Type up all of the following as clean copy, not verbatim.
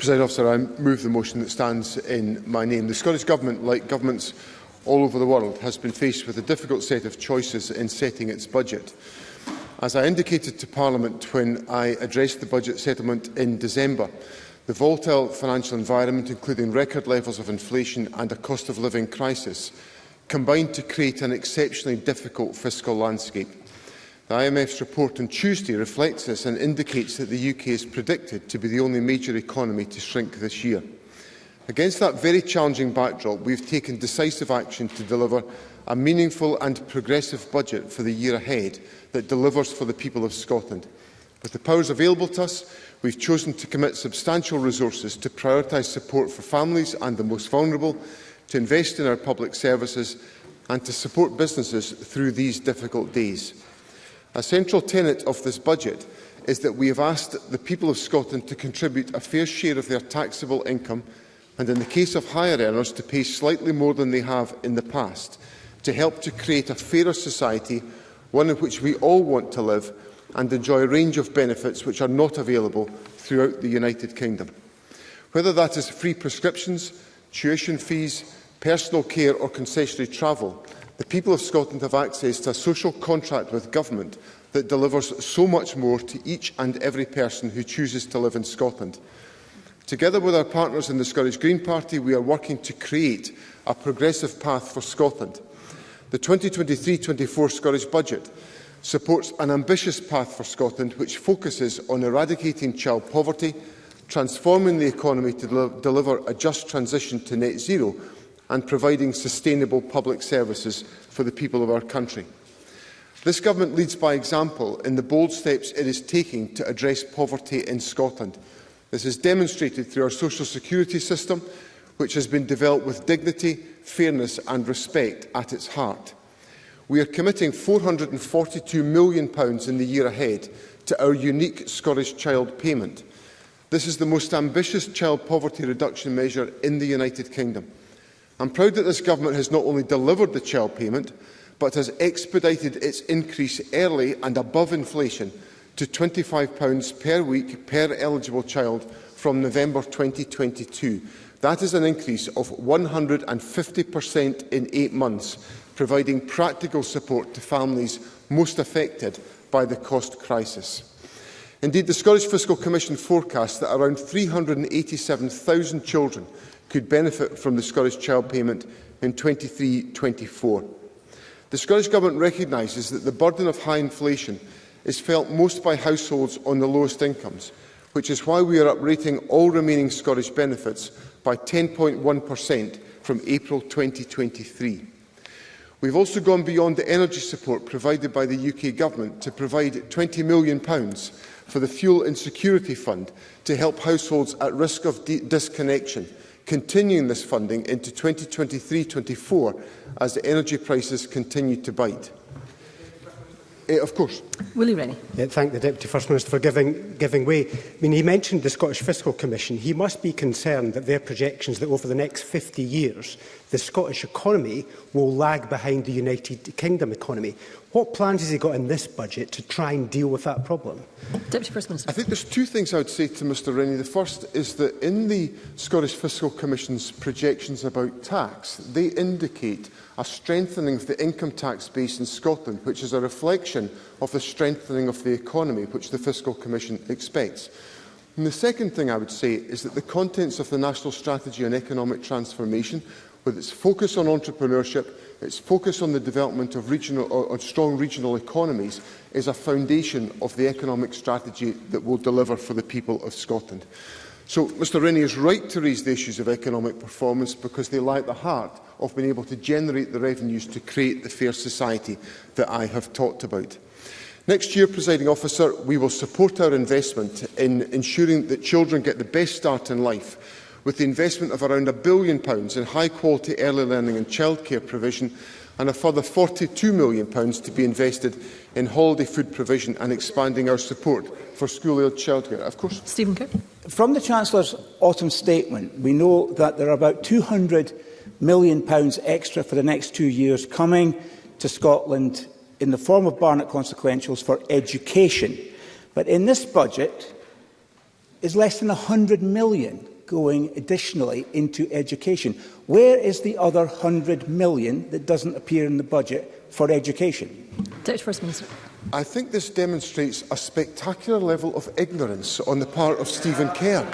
Presiding Officer, I move the motion that stands in my name. The Scottish Government, like governments all over the world, has been faced with a difficult set of choices in setting its budget. As I indicated to Parliament when I addressed the budget settlement in December, the volatile financial environment, including record levels of inflation and a cost of living crisis, combined to create an exceptionally difficult fiscal landscape. The IMF's report on Tuesday reflects this and indicates that the UK is predicted to be the only major economy to shrink this year. Against that very challenging backdrop, we have taken decisive action to deliver a meaningful and progressive budget for the year ahead that delivers for the people of Scotland. With the powers available to us, we have chosen to commit substantial resources to prioritise support for families and the most vulnerable, to invest in our public services and to support businesses through these difficult days. A central tenet of this budget is that we have asked the people of Scotland to contribute a fair share of their taxable income and, in the case of higher earners, to pay slightly more than they have in the past, to help to create a fairer society, one in which we all want to live and enjoy a range of benefits which are not available throughout the United Kingdom. Whether that is free prescriptions, tuition fees, personal care or concessionary travel, the people of Scotland have access to a social contract with government that delivers so much more to each and every person who chooses to live in Scotland. Together with our partners in the Scottish Green Party, we are working to create a progressive path for Scotland. The 2023-24 Scottish Budget supports an ambitious path for Scotland which focuses on eradicating child poverty, transforming the economy to deliver a just transition to net zero and providing sustainable public services for the people of our country. This Government leads by example in the bold steps it is taking to address poverty in Scotland. This is demonstrated through our social security system, which has been developed with dignity, fairness and respect at its heart. We are committing £442 million in the year ahead to our unique Scottish Child Payment. This is the most ambitious child poverty reduction measure in the United Kingdom. I am proud that this Government has not only delivered the child payment, but has expedited its increase early and above inflation to £25 per week per eligible child from November 2022. That is an increase of 150% in 8 months, providing practical support to families most affected by the cost crisis. Indeed, the Scottish Fiscal Commission forecasts that around 387,000 children could benefit from the Scottish Child Payment in 23-24. The Scottish Government recognises that the burden of high inflation is felt most by households on the lowest incomes, which is why we are uprating all remaining Scottish benefits by 10.1% from April 2023. We have also gone beyond the energy support provided by the UK Government to provide £20 million for the Fuel Insecurity Fund to help households at risk of disconnection, continuing this funding into 2023-24 as the energy prices continue to bite. Of course. Willie Rennie. Thank the Deputy First Minister for giving way. He mentioned the Scottish Fiscal Commission. He must be concerned that their projections that over the next 50 years the Scottish economy will lag behind the United Kingdom economy. What plans has he got in this budget to try and deal with that problem? Deputy First Minister. I think there's two things I would say to Mr Rennie. The first is that in the Scottish Fiscal Commission's projections about tax, they indicate a strengthening of the income tax base in Scotland, which is a reflection of the strengthening of the economy, which the Fiscal Commission expects. And the second thing I would say is that the contents of the National Strategy on Economic Transformation, with its focus on entrepreneurship, its focus on the development of strong regional economies, is a foundation of the economic strategy that will deliver for the people of Scotland. So Mr Rennie is right to raise the issues of economic performance because they lie at the heart of being able to generate the revenues to create the fair society that I have talked about. Next year, Presiding Officer, we will support our investment in ensuring that children get the best start in life, with the investment of around £1 billion in high-quality early learning and childcare provision, and a further £42 million to be invested in holiday food provision and expanding our support for school-age childcare. Of course. Stephen Kirk. From the Chancellor's autumn statement, we know that there are about £200 million extra for the next 2 years coming to Scotland in the form of Barnett consequentials for education. But in this budget is less than £100 million going additionally into education. Where is the other £100 million that doesn't appear in the budget for education? Deputy First Minister. I think this demonstrates a spectacular level of ignorance on the part of Stephen Kerr.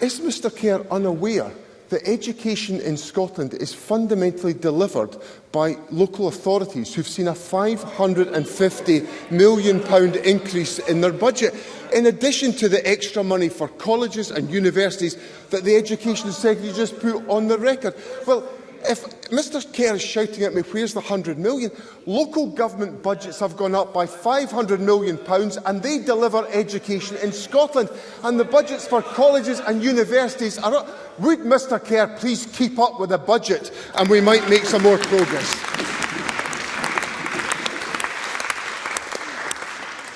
Is Mr Kerr unaware that education in Scotland is fundamentally delivered by local authorities who've seen a £550 million increase in their budget, in addition to the extra money for colleges and universities that the Education Secretary just put on the record? Well, if Mr Kerr is shouting at me, where's the £100 million? Local government budgets have gone up by £500 million and they deliver education in Scotland. And the budgets for colleges and universities are up. Would Mr Kerr please keep up with the budget and we might make some more progress?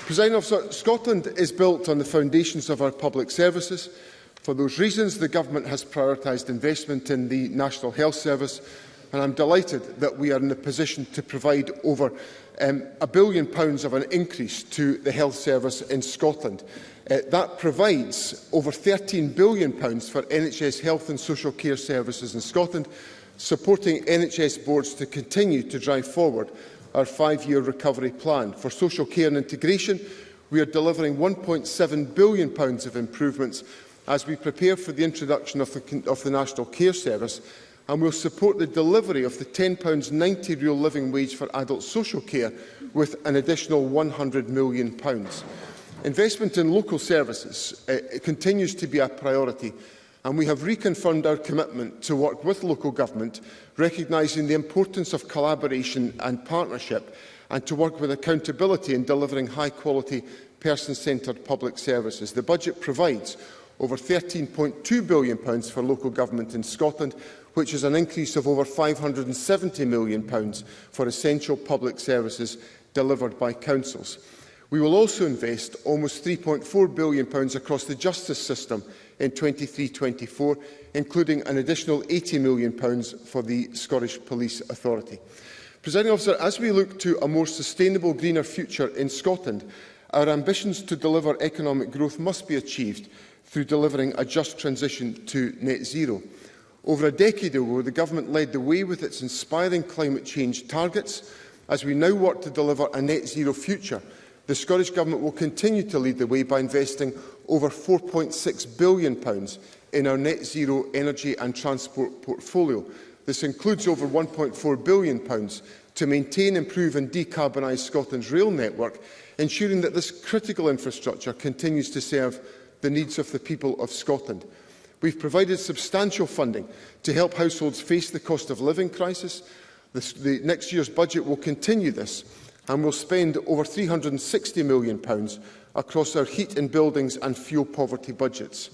Presiding Officer, Scotland is built on the foundations of our public services. For those reasons, the Government has prioritised investment in the National Health Service, and I am delighted that we are in a position to provide over £1 billion of an increase to the health service in Scotland. That provides over £13 billion for NHS health and social care services in Scotland, supporting NHS boards to continue to drive forward our 5-year recovery plan. For social care and integration, we are delivering £1.7 billion of improvements as we prepare for the introduction of the National Care Service, and will support the delivery of the £10.90 real living wage for adult social care with an additional £100 million. Investment in local services continues to be a priority, and we have reconfirmed our commitment to work with local government, recognising the importance of collaboration and partnership, and to work with accountability in delivering high-quality, person-centred public services. The budget provides over £13.2 billion for local government in Scotland, which is an increase of over £570 million for essential public services delivered by councils. We will also invest almost £3.4 billion across the justice system in 23-24, including an additional £80 million for the Scottish Police Authority. Presiding Officer, as we look to a more sustainable, greener future in Scotland, our ambitions to deliver economic growth must be achieved through delivering a just transition to net zero. Over a decade ago, the Government led the way with its inspiring climate change targets. As we now work to deliver a net zero future, the Scottish Government will continue to lead the way by investing over £4.6 billion in our net zero energy and transport portfolio. This includes over £1.4 billion to maintain, improve and decarbonise Scotland's rail network, ensuring that this critical infrastructure continues to serve the needs of the people of Scotland. We have provided substantial funding to help households face the cost of living crisis. The next year's budget will continue this and will spend over £360 million across our heat and buildings and fuel poverty budgets.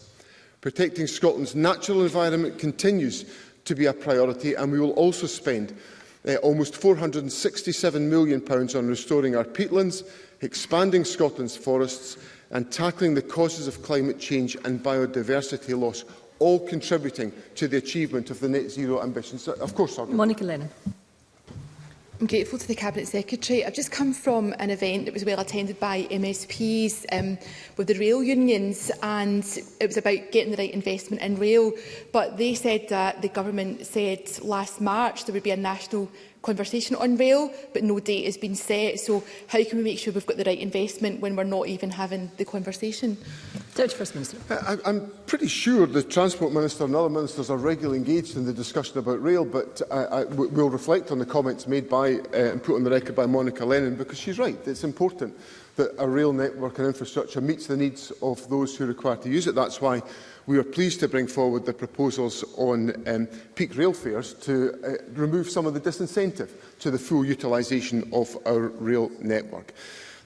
Protecting Scotland's natural environment continues to be a priority, and we will also spend almost £467 million on restoring our peatlands, expanding Scotland's forests and tackling the causes of climate change and biodiversity loss, all contributing to the achievement of the net zero ambitions. Of course, Monica Lennon. I'm grateful to the Cabinet Secretary. I've just come from an event that was well attended by MSPs with the rail unions, and it was about getting the right investment in rail. But they said that the Government said last March there would be a national conversation on rail, but no date has been set. So how can we make sure we've got the right investment when we're not even having the conversation? Deputy First Minister. I'm pretty sure the Transport Minister and other ministers are regularly engaged in the discussion about rail, but we'll reflect on the comments made by and put on the record by Monica Lennon, because she's right. It's important that a rail network and infrastructure meets the needs of those who require to use it. That's why we are pleased to bring forward the proposals on peak rail fares to remove some of the disincentive to the full utilisation of our rail network.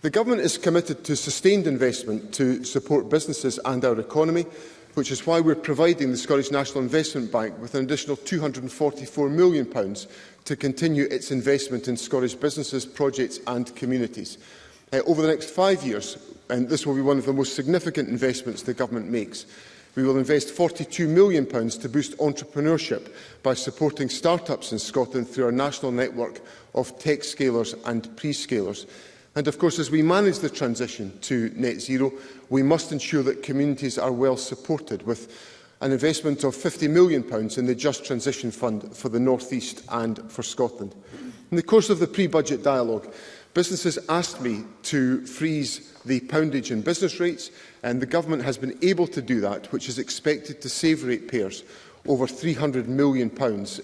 The Government is committed to sustained investment to support businesses and our economy, which is why we are providing the Scottish National Investment Bank with an additional £244 million to continue its investment in Scottish businesses, projects and communities. Over the next 5 years, and this will be one of the most significant investments the Government makes, we will invest £42 million to boost entrepreneurship by supporting start-ups in Scotland through our national network of tech scalers and pre-scalers. And of course, as we manage the transition to net zero, we must ensure that communities are well supported, with an investment of £50 million in the Just Transition Fund for the North East and for Scotland. In the course of the pre-budget dialogue, businesses asked me to freeze the poundage in business rates, and the Government has been able to do that, which is expected to save ratepayers over £300 million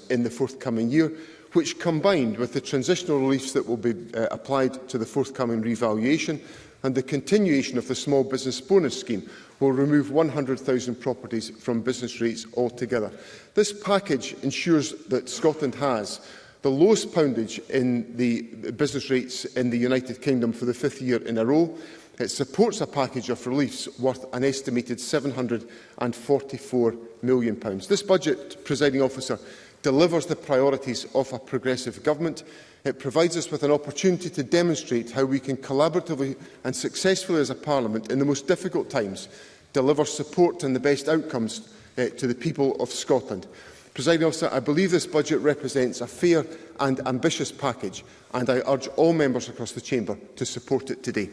in the forthcoming year, which, combined with the transitional reliefs that will be applied to the forthcoming revaluation and the continuation of the small business bonus scheme, will remove 100,000 properties from business rates altogether. This package ensures that Scotland has the lowest poundage in the business rates in the United Kingdom for the 5th year in a row. It supports a package of reliefs worth an estimated £744 million. This budget, Presiding Officer, delivers the priorities of a progressive government. It provides us with an opportunity to demonstrate how we can collaboratively and successfully as a Parliament, in the most difficult times, deliver support and the best outcomes to the people of Scotland. Presiding Officer, I believe this budget represents a fair and ambitious package, and I urge all members across the chamber to support it today.